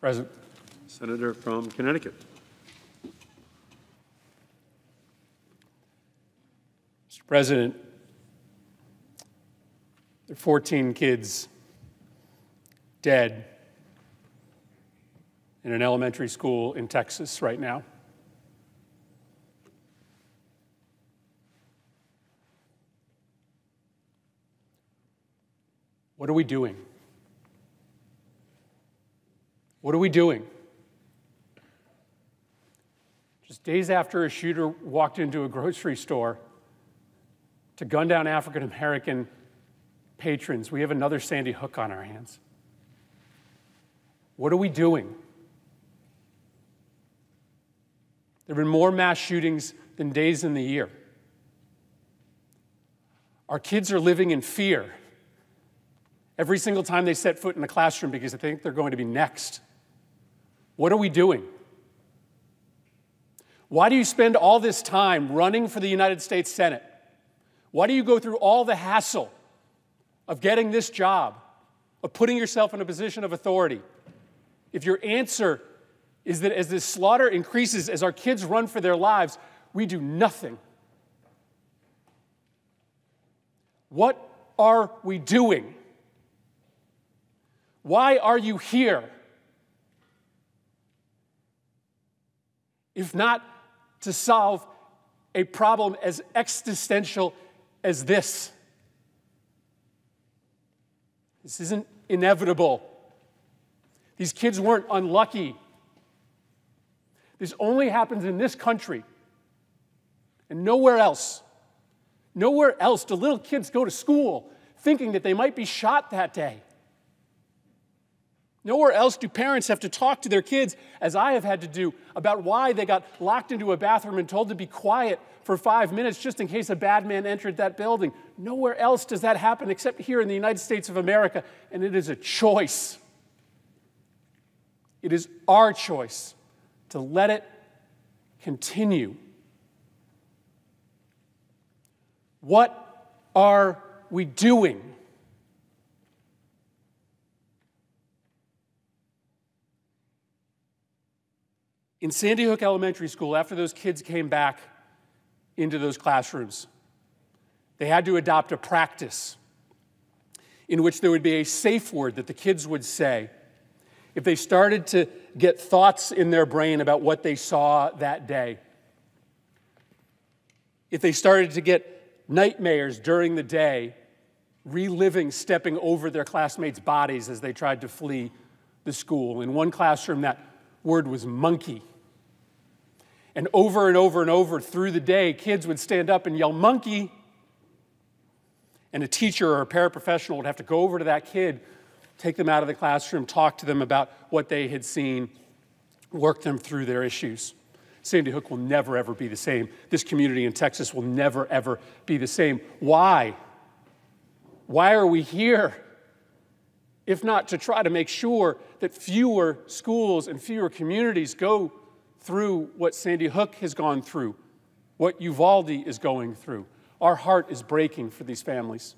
Present. Senator from Connecticut. Mr. President, there are 14 kids dead in an elementary school in Texas right now. What are we doing? What are we doing? Just days after a shooter walked into a grocery store to gun down African-American patrons, we have another Sandy Hook on our hands. What are we doing? There have been more mass shootings than days in the year. Our kids are living in fear every single time they set foot in a classroom because they think they're going to be next. What are we doing? Why do you spend all this time running for the United States Senate? Why do you go through all the hassle of getting this job, of putting yourself in a position of authority, if your answer is that as this slaughter increases, as our kids run for their lives, we do nothing? What are we doing? Why are you here? If not to solve a problem as existential as this. This isn't inevitable. These kids weren't unlucky. This only happens in this country and nowhere else. Nowhere else do little kids go to school thinking that they might be shot that day. Nowhere else do parents have to talk to their kids, as I have had to do, about why they got locked into a bathroom and told to be quiet for 5 minutes just in case a bad man entered that building. Nowhere else does that happen except here in the United States of America, and it is a choice. It is our choice to let it continue. What are we doing? In Sandy Hook Elementary School, after those kids came back into those classrooms, they had to adopt a practice in which there would be a safe word that the kids would say if they started to get thoughts in their brain about what they saw that day. If they started to get nightmares during the day, reliving stepping over their classmates' bodies as they tried to flee the school. In one classroom, that word was monkey. And over and over and over through the day, kids would stand up and yell, "Monkey!" And a teacher or a paraprofessional would have to go over to that kid, take them out of the classroom, talk to them about what they had seen, work them through their issues. Sandy Hook will never, ever be the same. This community in Texas will never, ever be the same. Why? Why are we here? If not to try to make sure that fewer schools and fewer communities go through what Sandy Hook has gone through, what Uvalde is going through. Our heart is breaking for these families.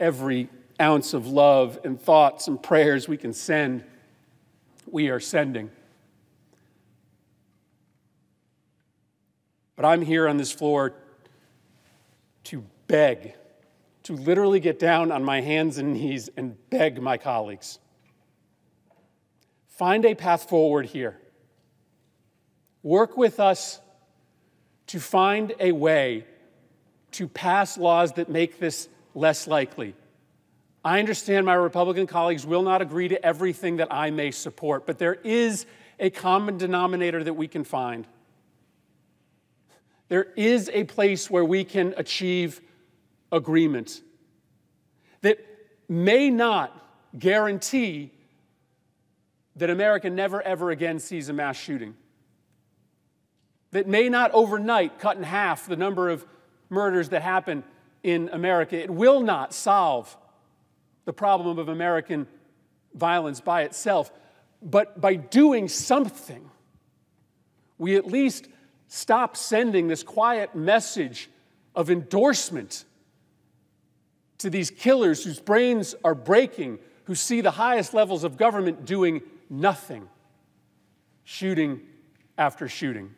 Every ounce of love and thoughts and prayers we can send, we are sending. But I'm here on this floor to beg, to literally get down on my hands and knees and beg my colleagues. Find a path forward here. Work with us to find a way to pass laws that make this less likely. I understand my Republican colleagues will not agree to everything that I may support, but there is a common denominator that we can find. There is a place where we can achieve agreement that may not guarantee that America never, ever again sees a mass shooting, that may not overnight cut in half the number of murders that happen in America. It will not solve the problem of American violence by itself, but by doing something, we at least stop sending this quiet message of endorsement to these killers whose brains are breaking, who see the highest levels of government doing nothing, shooting after shooting.